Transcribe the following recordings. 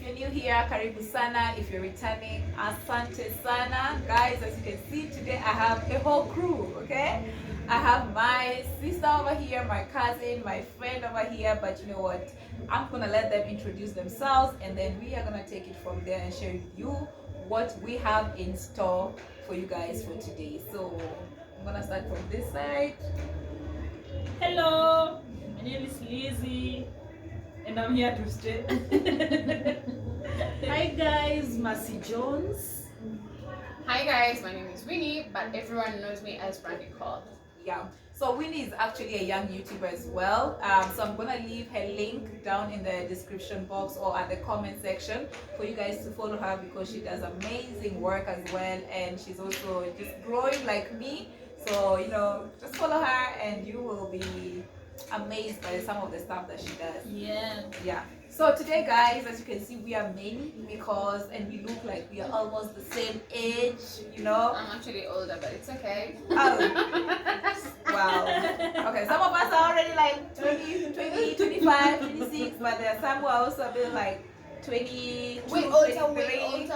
if you're new here, karibu sana. If you're returning, asante sana. Guys, as you can see today, I have a whole crew, okay? I have my sister over here, my cousin, my friend over here, but you know what? I'm gonna let them introduce themselves and then we are gonna take it from there and share with you what we have in store for you guys for today. So I'm gonna start from this side. Hello, my name is Lizzie and I'm here to stay. Hi guys, Mercy Jones. Hi guys, my name is Winnie, but everyone knows me as Brandy Call. Yeah, so Winnie is actually a young YouTuber as well. So I'm gonna leave her link down in the description box or at the comment section for you guys to follow her because she does amazing work as well, and she's also just growing like me. So you know, just follow her and you will be amazed by some of the stuff that she does. Yeah. So today, guys, as you can see, we are many because and we look like we are almost the same age, you know. I'm actually older, but it's okay. Oh, wow. Okay, some of us are already like 20, 25, 26, but there are some who are also a bit like 20, Wait, 23.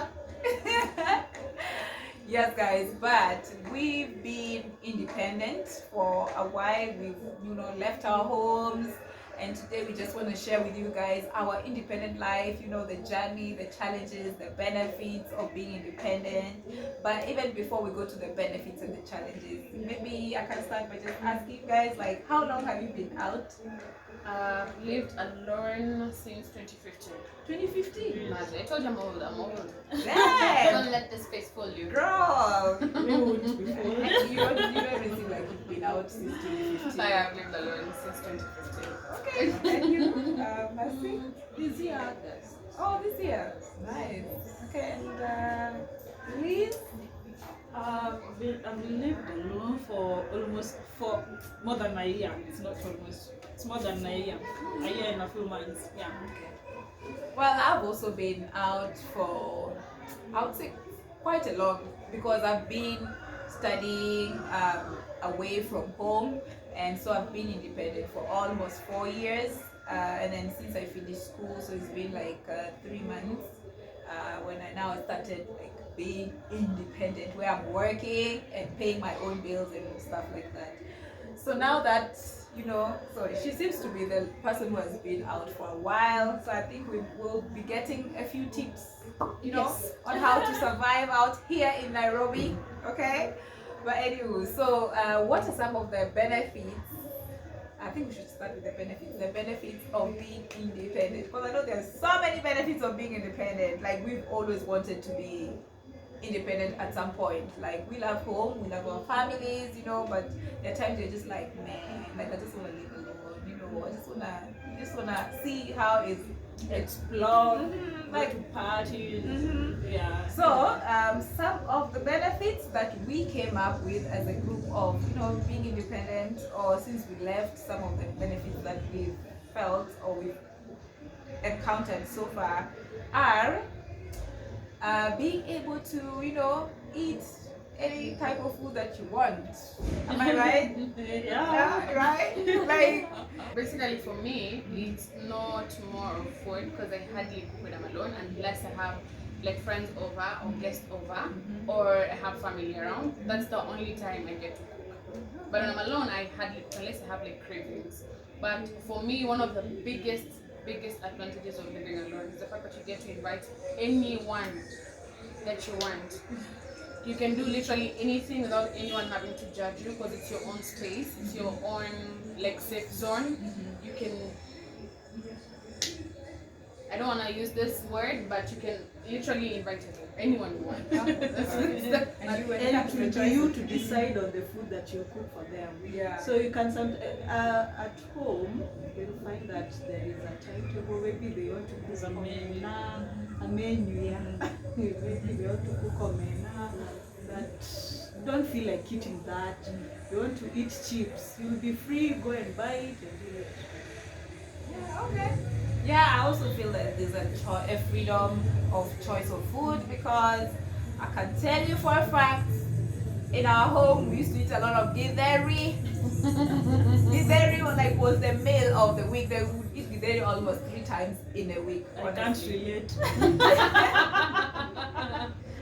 Yes, guys, but we've been independent for a while. We've, you know, left our homes, and today we just want to share with you guys our independent life, you know, the journey, the challenges, the benefits of being independent. But even before we go to the benefits and the challenges, maybe I can start by just asking you guys, like, how long have you been out? I've lived alone since 2015. 2015. Imagine, I told you I'm old, I'm old. Yeah. Don't let this face fool you. Girl. We would before. you don't even seem like you've been out since 2015. I have lived alone since 2015. Okay, and you, Mercy? This year, August. Oh, this year. Nice. Okay, and Liz? I've lived alone for more than a year. It's not almost. It's more than a year and a few months. Yeah. Well, I've also been out for, I would say, quite a long because I've been studying away from home, and so I've been independent for almost 4 years. And then since I finished school, so it's been like 3 months when I now started like being independent, where I'm working and paying my own bills and stuff like that. So now that, you know, so she seems to be the person who has been out for a while. So I think we will be getting a few tips, you know, Yes. on how to survive out here in Nairobi. Okay. But anyway, so what are some of the benefits? I think we should start with the benefits. The benefits of being independent. Because I know there's so many benefits of being independent. Like we've always wanted to be independent at some point. Like we love home, we love our families, you know, but there are times you're just like, man, like I just wanna live alone, you know, I just wanna see how it's Explore, like to parties. Yeah. so some of the benefits that we came up with as a group of, you know, being independent, or since we left, some of the benefits that we've felt or we've encountered so far are being able to, you know, eat any type of food that you want. Am I right? Yeah. Right? Like, Basically, for me, it's not more of food because I hardly cook when I'm alone unless I have like friends over or guests over or I have family around. That's the only time I get to cook. But when I'm alone, I hardly, unless I have like cravings. But for me, one of the biggest advantages of living alone is the fact that you get to invite anyone that you want. You can do literally anything without anyone having to judge you because it's your own space, it's your own like safe zone. You can, I don't want to use this word, but you can literally invite anyone you want. and you went And up to the to you to decide on the food that you cook for them. Yeah. So you can at home you'll find that there is a timetable. Maybe they want to cook a menu. Yeah. Maybe they want to cook omena. That don't feel like eating that. You want to eat chips. You'll be free. Go and buy it and do it. Yeah, okay. Yeah, I also feel that there's a freedom of choice of food because I can tell you for a fact, in our home we used to eat a lot of githeri. Githeri was the meal of the week. They would eat githeri almost 3 times in a week. I can't Honestly. relate.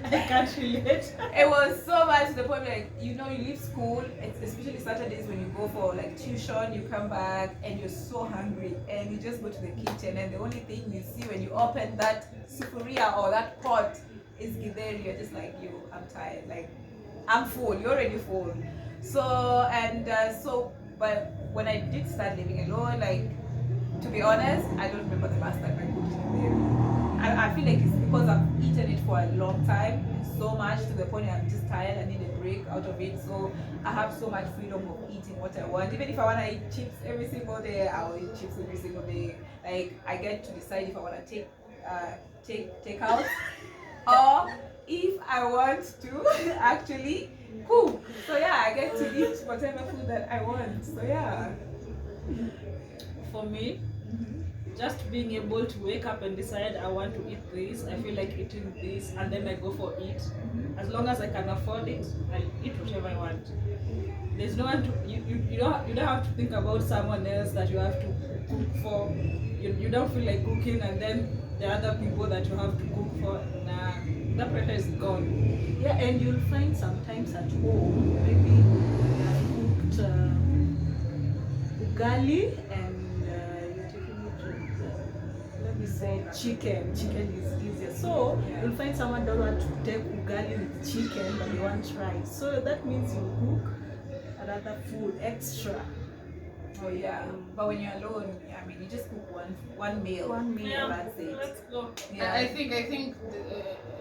I can't relate. It was so much to the point like, you know, you leave school, especially Saturdays when you go for like tuition, you come back and you're so hungry and you just go to the kitchen and the only thing you see when you open that sufuria or that pot is githeri. You're just like, I'm tired, like I'm full, you're already full. But when I did start living alone, like, to be honest, I don't remember the last time I cooked githeri. I feel like it's because I've eaten it for a long time, so much to the point I'm just tired. I need a break out of it. So I have so much freedom of eating what I want. Even if I want to eat chips every single day, I'll eat chips every single day. Like, I get to decide if I want to take out or if I want to actually cook. So yeah, I get to eat whatever food that I want. So yeah. For me, just being able to wake up and decide I want to eat this, I feel like eating this, and then I go for it. As long as I can afford it, I eat whatever I want. There's no one to you don't have to think about someone else that you have to cook for. You don't feel like cooking, and then the other people that you have to cook for. Nah, that pressure is gone. Yeah, and you'll find sometimes at home, maybe you have cooked ugali and you're taking it with, let me say, chicken. Chicken is easier. So you'll find someone don't want to take ugali with chicken, but they want rice. So that means you cook another food extra. Oh yeah, but when you're alone, I mean, you just cook one meal. One meal. Yeah, That's it. Let's go. Yeah. I think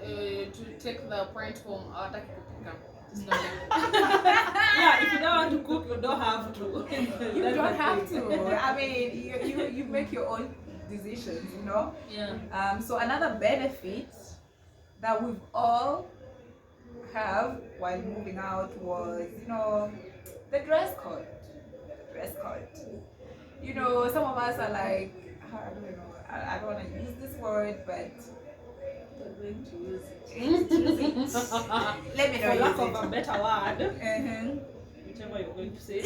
to take the point home, hawataki kupika. It's not Yeah, if you don't want to cook, you don't have to. You don't have to. I mean, you make your own decisions, you know. Yeah. So another benefit that we've all have while moving out was, you know, the dress code. Dress code. You know, some of us are like, I don't know, I don't want to use this word, but We're going to use it. let me know. For lack use of a it. better word, Uh-huh. whichever you're going to say.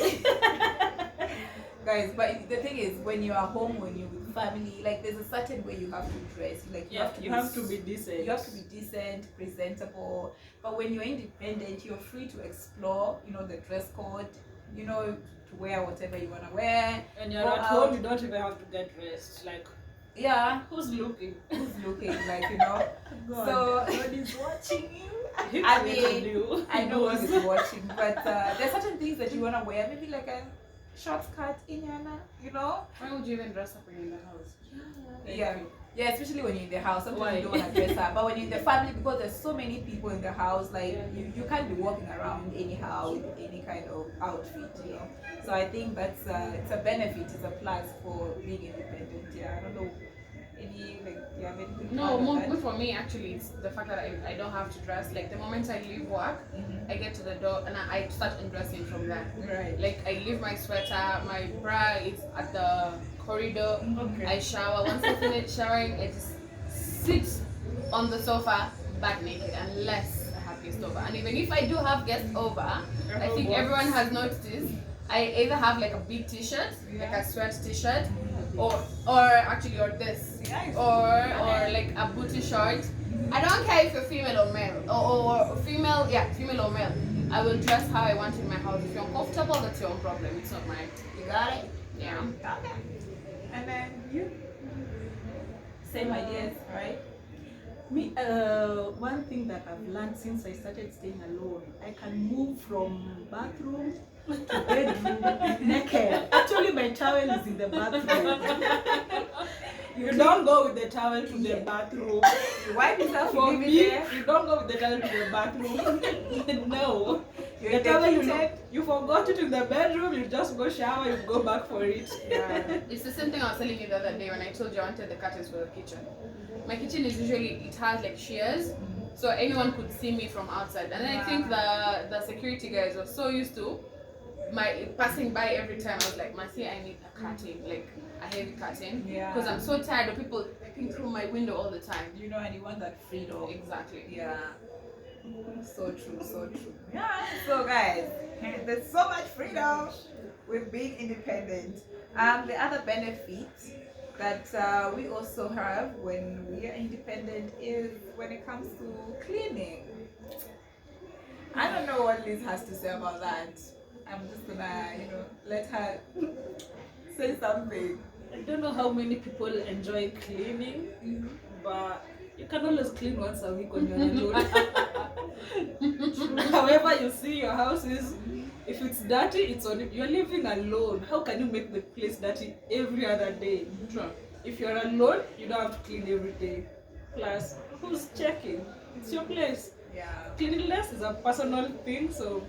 Guys, but the thing is, when you are home, when you're with family, like, there's a certain way you have to dress. Like, You have to be decent. You have to be decent, presentable. But when you're independent, you're free to explore, you know, the dress code, you know, to wear whatever you want to wear. And you're Go at out. home, you don't even have to get dressed. Like, Yeah, who's looking? who's looking, like, you know. God, So- God is watching you. I mean, you. I know he's watching, but there's certain things that you want to wear, maybe like a short skirt, inyana, you know. Why would you even dress up when you're in the house? Yeah, especially when you're in the house. Sometimes Why? you don't want to dress up, but when you're in the family, because there's so many people in the house, like, you can't be walking around anyhow with any kind of outfit, you know. So I think that's it's a benefit, it's a plus for being independent. Yeah, I don't know. Any, like, you have anything to No, add on more that? for me actually, it's the fact that I don't have to dress. Like the moment I leave work, Mhm. I get to the door and I start undressing from there. Right. Like I leave my sweater, my bra is at the corridor. Okay. I shower. Once I finish showering, I just sit on the sofa back naked unless I have guests over. And even if I do have guests over, I think everyone has noticed. I either have like a big t-shirt, like a sweat t-shirt, or this, or like a booty short. I don't care if you're female or male, or female, female or male. I will dress how I want in my house. If you're uncomfortable, that's your own problem. It's not mine. You got it? Yeah. Okay. And then you? Same ideas, right? Me, one thing that I've learned since I started staying alone, I can move from bathroom to bedroom naked. Actually, my towel is in the bathroom. You don't go with the towel to the bathroom. You wipe yourself, you For leave it me, there. you don't go with the towel to the bathroom. No. You're The in the towel, kitchen. you forgot it in the bedroom, you just go shower, you go back for it. Yeah. It's the same thing I was telling you the other day when I told you I wanted the curtains for the kitchen. My kitchen is usually, it has like shears, so anyone could see me from outside. And then I think the security guys were so used to my passing by every time. I was like, Masi, I need a curtain, like a heavy curtain. Yeah. Because I'm so tired of people peeping through my window all the time. You know, and you want that freedom. Exactly. Yeah. So true, so true. Yeah. So guys, there's so much freedom with being independent. The other benefit that we also have when we are independent is when it comes to cleaning. I don't know what Liz has to say about that. I'm just gonna, let her say something. I don't know how many people enjoy cleaning, but you can always clean once a week when you're alone. However, you see your house is, if it's dirty, it's on you. You're living alone. How can you make the place dirty every other day? True. If you're alone, you don't have to clean every day. Plus, who's checking? It's your place. Yeah. Cleanliness is a personal thing, so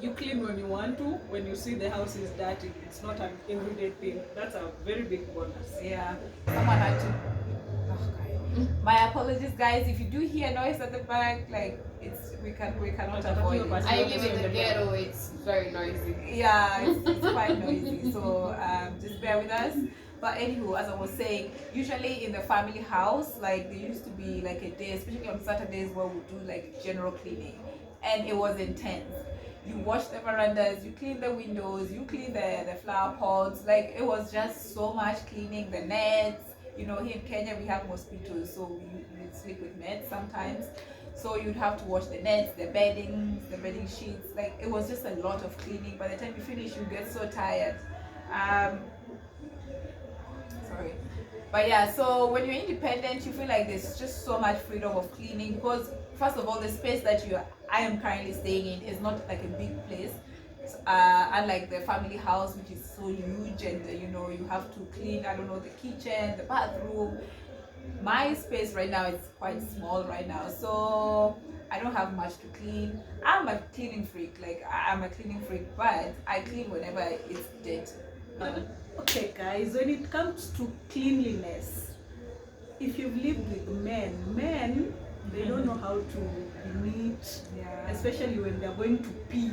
you clean when you want to. When you see the house is dirty, it's not an everyday thing. That's a very big bonus. Yeah. Someone had to. Oh, God. My apologies, guys. If you do hear noise at the back, like we cannot avoid it. I live in the ghetto. It's very noisy. Yeah, it's quite noisy. So just bear with us. But anywho, as I was saying, usually in the family house, like there used to be like a day, especially on Saturdays, where we do like general cleaning, and it was intense. You wash the verandas, you clean the windows, you clean the flower pots. Like it was just so much cleaning. The nets. Here in Kenya we have mosquitoes, so we sleep with nets sometimes. So you'd have to wash the nets, the bedding sheets. Like it was just a lot of cleaning. By the time you finish, you get so tired. Sorry. But yeah, so when you're independent, you feel like there's just so much freedom of cleaning because first of all, the space that I am currently staying in is not like a big place. Unlike the family house, which is so huge, and you have to clean, I don't know, the kitchen, the bathroom. My space right now is quite small right now, so I don't have much to clean. I'm a cleaning freak, but I clean whenever it's dirty. Okay, guys, when it comes to cleanliness, if you've lived with men, they don't know how to be neat, Yeah. especially when they're going to pee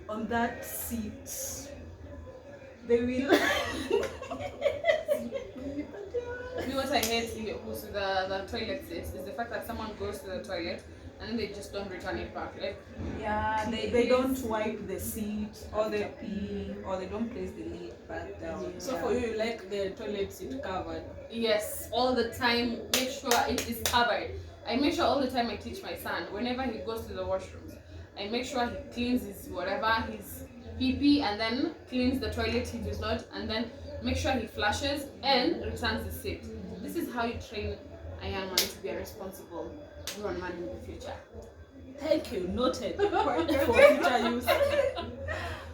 on that seat. They will. You know what I hate who's the toilet is the fact that someone goes to the toilet and then they just don't return it back. Like, Yeah, they don't wipe the seat or they pee, or they don't place the lid back down. So Yeah. for you like the toilet seat covered. yes, all the time, make sure it is covered. I make sure all the time I teach my son, whenever he goes to the washrooms, I make sure he cleans his whatever, his pee and then cleans the toilet he does not, and then make sure he flushes and returns the seat. This is how you train a young man to be a responsible grown man in the future. Thank you, noted. For future use.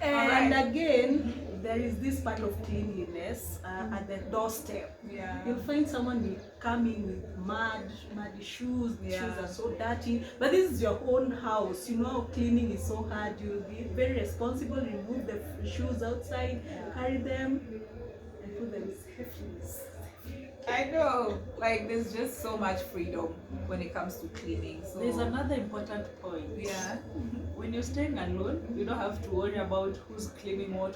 And again, there is this part of cleanliness at the doorstep. Yeah. You'll find someone will come in with muddy shoes. The Yeah. shoes are so dirty. But this is your own house. You know cleaning is so hard. You'll be very responsible. Remove the shoes outside, carry them, and put them safely. I know, like there's just so much freedom when it comes to cleaning. So There's another important point. yeah, When you're staying alone, you don't have to worry about who's cleaning what.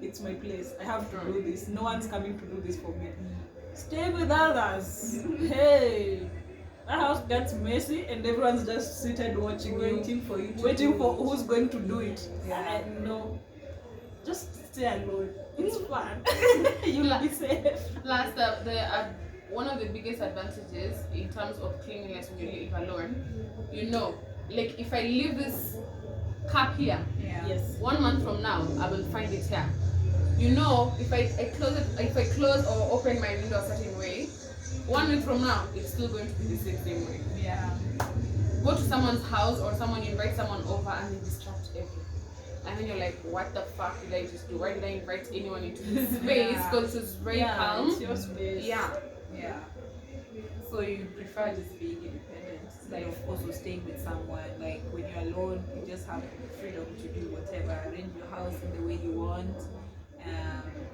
It's my place. I have to do this. No one's coming to do this for me. Stay with others. Hey, that house gets messy and everyone's just seated watching waiting for you to waiting do for it. who's going to do it. Yeah. No, just stay alone. It's fun. You'll be safe. Plus, one of the biggest advantages in terms of cleanliness when you live alone, like if I leave this cup here, Yeah. Yes. 1 month from now, I will find it here. If I close or open my window a certain way, 1 week from now, it's still going to be the same way. Yeah. Go to someone's house or you invite someone over and they distract everything. And then you're like, what the fuck did I just do? Why did I invite anyone into this space? Yeah. Because it was very calm. It's your space. Yeah. Yeah. So you prefer just being independent instead of also staying with someone. Like when you're alone, you just have freedom to do whatever, arrange your house in the way you want,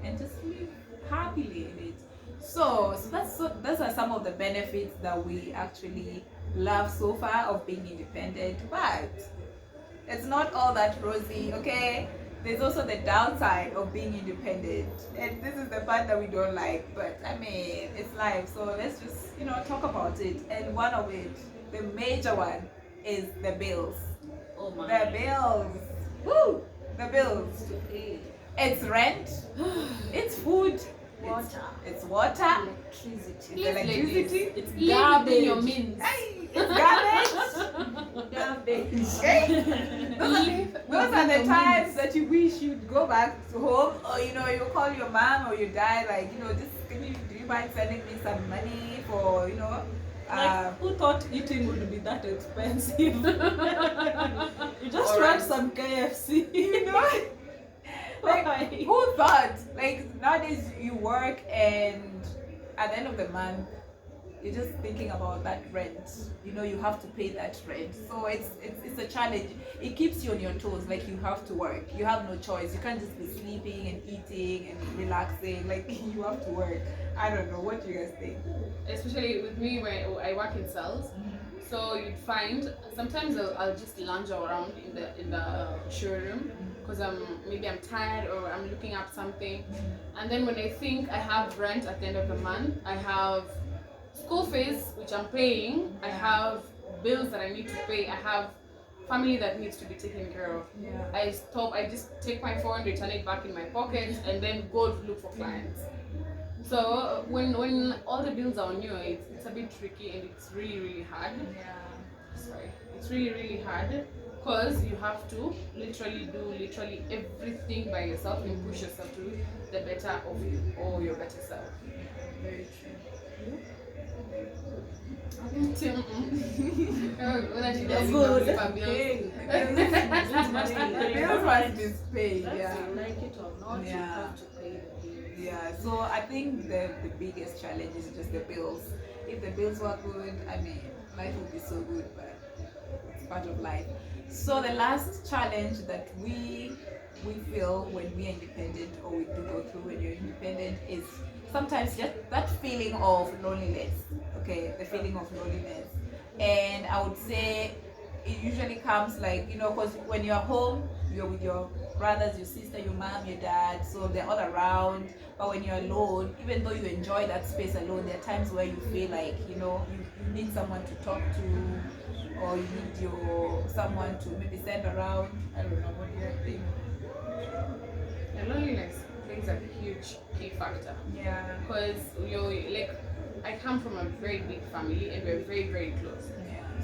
and just live happily in it. So those are some of the benefits that we actually love so far of being independent. But it's not all that rosy, okay? There's also the downside of being independent, and this is the part that we don't like, but I mean it's life, so let's just talk about it. And one of it, the major one, is the bills. Oh my. The bills. Woo! The bills to pay. It's rent, it's food, Water. it's water, Electricity. it's Please, electricity, It's Live within your garbage. means. hey, it's garbage. Garbage. Those are the times that you wish you'd go back to home, or you know, you call your mom or your dad, like, you know, just do you mind sending me some money for, you know, Like, who thought eating would be that expensive? You just Alright. want some KFC. you know, like, Why? who thought? Like, nowadays you work and at the end of the month, you're just thinking about that rent. You know, you have to pay that rent. So it's a challenge. It keeps you on your toes. Like, you have to work. You have no choice. You can't just be sleeping and eating and relaxing. Like, you have to work. I don't know. What do you guys think? Especially with me when I work in sales. So you'd find sometimes I'll just lounge around in the showroom because maybe I'm tired or I'm looking up something, and then when I think I have rent at the end of the month, I have school fees which I'm paying, I have bills that I need to pay, I have family that needs to be taken care of. Yeah. I just take my phone, return it back in my pocket, and then go to look for clients. So when all the bills are on you, it's a bit tricky and it's really hard. Sorry, it's really hard because you have to literally do everything by yourself and push yourself to the better of you or your better self. Very true. Whether she That's does good. it for bills. The bills must be paid. Whether Yeah. you like it or not, you Yeah. have to pay the bills. Yeah, so I think the biggest challenge is just the bills. If the bills were good, I mean, life would be so good, but it's part of life. So the last challenge that we feel when we are independent, or we do go through when you're independent, is sometimes just that feeling of loneliness. Okay, the feeling of loneliness. And I would say it usually comes like, you know, because when you're home, you're with your brothers, your sister, your mom, your dad, so they're all around. But when you're alone, even though you enjoy that space alone, there are times where you feel like, you know, you need someone to talk to, or you need someone to maybe send around. I don't know, what do you think? And loneliness plays a huge key factor. Yeah. Because I come from a very big family and we're very close. Yeah.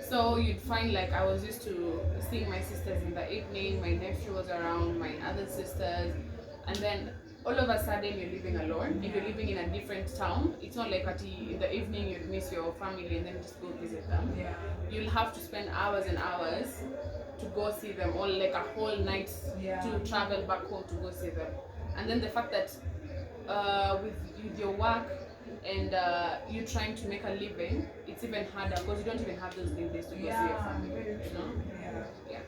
So you'd find like I was used to seeing my sisters in the evening, my nephew was around, my other sisters, and then all of a sudden you're living alone and you're living in a different town. It's not like in the evening you'd miss your family and then just go visit them. Yeah. You'll have to spend hours and hours to go see them, or like a whole night Yeah. to travel back home to go see them. And then the fact that with your work and you trying to make a living, it's even harder because you don't even have those leave days to go see your family. You know? Yeah.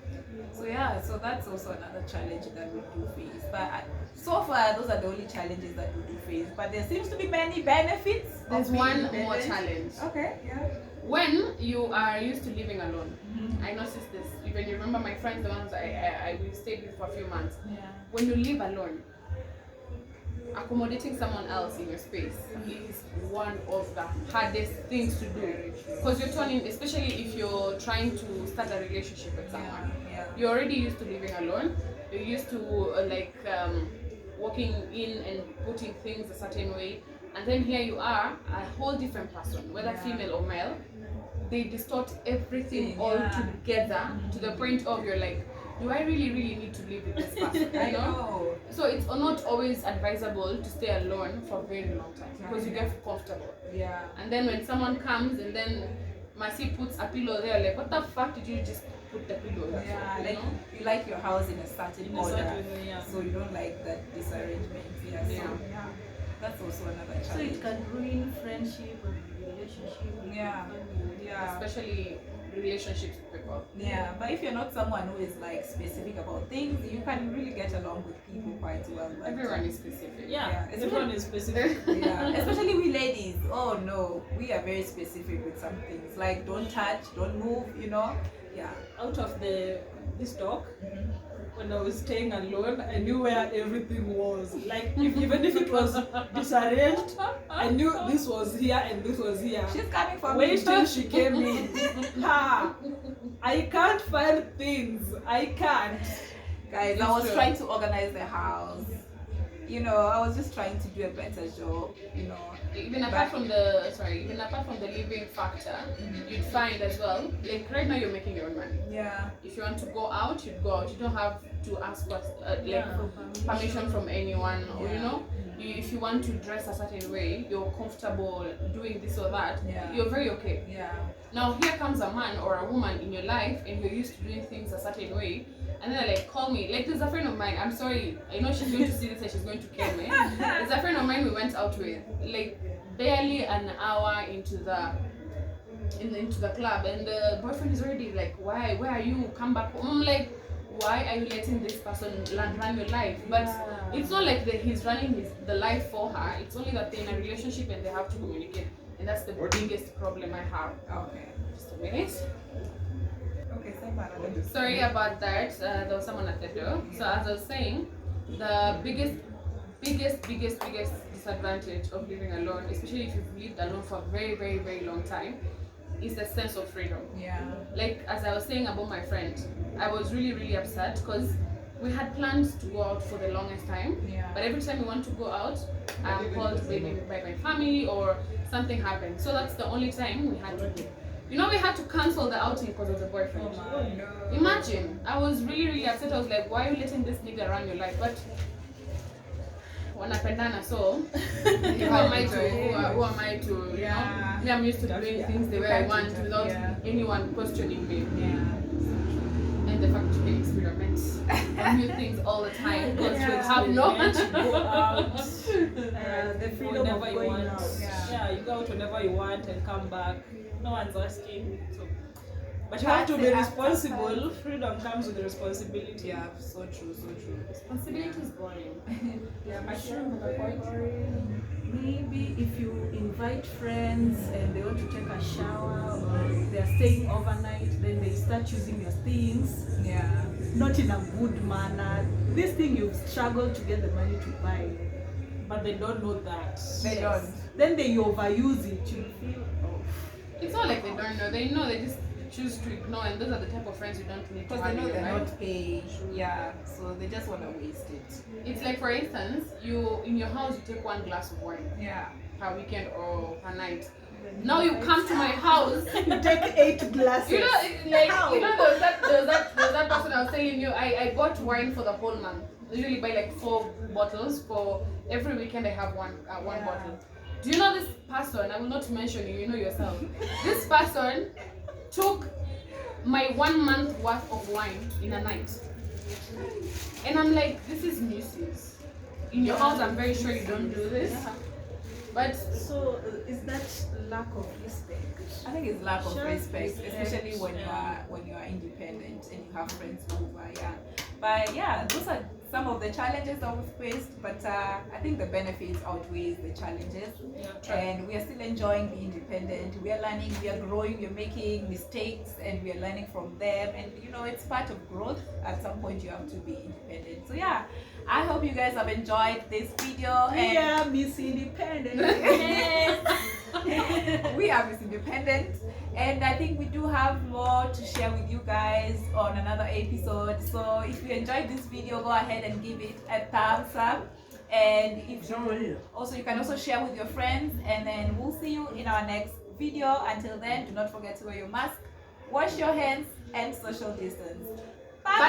Yeah. So that's also another challenge that we do face. But so far, those are the only challenges that we do face. But there seems to be many benefits. There's of being one more independent. challenge. Okay. Yeah. When you are used to living alone, I noticed this. Even you remember my friends, the ones I stayed with for a few months. Yeah. When you live alone, accommodating someone else in your space is one of the hardest things to do, because you're turning, especially if you're trying to start a relationship with someone. Yeah. You're already used to living alone. You're used to walking in and putting things a certain way, and then here you are, a whole different person, whether Yeah. female or male. They distort everything Yeah. all together to the point of you're like, do I really need to live with this person? I You know? know. So it's not always advisable to stay alone for a very long time because you get comfortable. Yeah. And then when someone comes and then Mercy puts a pillow there, like, what the fuck did you just put the pillow there? Yeah. for, Like, you know? you like your house in a certain In a order, certain way, yeah. so you don't like that disarrangement. Yeah. So Yeah. that's also another So challenge. it can ruin friendship and relationship. with Yeah. family. Yeah. Especially relationships with people. Yeah, but if you're not someone who is like specific about things, you can really get along with people quite well. But, Everyone is specific. Yeah, Yeah. everyone is specific. yeah, especially we ladies. Oh no, we are very specific with some things. Like don't touch, don't move. You know. Yeah. Out of this talk, when I was staying alone, I knew where everything was. Like even if it was disarranged, I knew this was here and this was here. She's coming for me. Wait till she came in. Ha! I can't find things. I can't. Guys, I It's was true. trying to organize the house. You know, I was just trying to do a better job, you know. Even apart from the living factor, you'd find as well. Like right now, you're making your own money. Yeah. If you want to go out, you'd go out. You don't have to ask for permission from anyone, or you Yeah. know, if you want to dress a certain way, you're comfortable doing this or that. Yeah. You're very okay. Yeah. Now here comes a man or a woman in your life, and you're used to doing things a certain way, and then they're like, call me. Like there's a friend of mine. I'm sorry, I know she's going to see this and she's going to kill me. There's a friend of mine we went out with, like barely an hour into the club, and the boyfriend is already like, why? Where are you? Come back home. I'm like, why are you letting this person run your life? But it's not like that he's running the life for her. It's only that they're in a relationship and they have to communicate, and that's the biggest problem I have. Okay. Just a minute. Okay, say about Sorry about that. There was someone at the door. So as I was saying, the biggest disadvantage of living alone, especially if you've lived alone for a very, very, very long time, is the sense of freedom. Yeah. Like as I was saying about my friend, I was really, really upset because we had plans to go out for the longest time. Yeah. But every time we want to go out, I'm called maybe by my family or something happened. So that's the only time we had to go. You know, we had to cancel the outing because of the boyfriend. Oh no. Imagine, I was really, really upset. I was like, why are you letting this nigga run your life? But wanapendana, so who am I to, you Yeah. know? Me, I'm used to doing things the way I want without Yeah. anyone questioning me. Yeah. And the fact that you can experiment on new things all the time because you Yeah. have no Go out The freedom of whenever you going want. out. Yeah, you go out whenever you want and come back. No one's asking. So, but you have to be responsible. Freedom comes with responsibility. Yeah, so true, so true. responsibility is boring. Yeah, maybe if you invite friends and they want to take a shower or they're staying overnight, then they start using your things, Yeah. not in a good manner. This thing you've struggled to get the money to buy. But they don't know that. They don't. Then they overuse it. You feel, oh. It's not like they don't know. They know, they just choose to ignore, and those are the type of friends you don't need to Because have they know in your they're life. not paid. Yeah. So they just want to waste it. It's like, for instance, you in your house you take one glass of wine Yeah. per weekend or per night. Now you come to my house. You take 8 glasses. You know, like you know, there was that person I was telling you. I bought wine for the whole month. I usually buy like 4 bottles for every weekend. I have one Yeah. bottle. Do you know this person? I will not mention you. You know yourself. This person took my 1 month worth of wine in a night, and I'm like, this is nuisance. In your house, I'm very sure you don't do this, but So is that lack of respect? I think it's lack of Sure. respect, especially when you are independent and you have friends over. Yeah. But yeah, those are some of the challenges that we've faced. But I think the benefits outweigh the challenges. And we are still enjoying being independent. We are learning, we are growing, we are making mistakes, and we are learning from them. And you know, it's part of growth. At some point, you have to be independent. So yeah, I hope you guys have enjoyed this video. And Yeah, Miss Independent. we are Miss Independent, and I think we do have more to share with you guys on another episode. So if you enjoyed this video, go ahead and give it a thumbs up, and if you also, you can also share with your friends, and then we'll see you in our next video. Until then, do not forget to wear your mask, wash your hands, and social distance. Bye.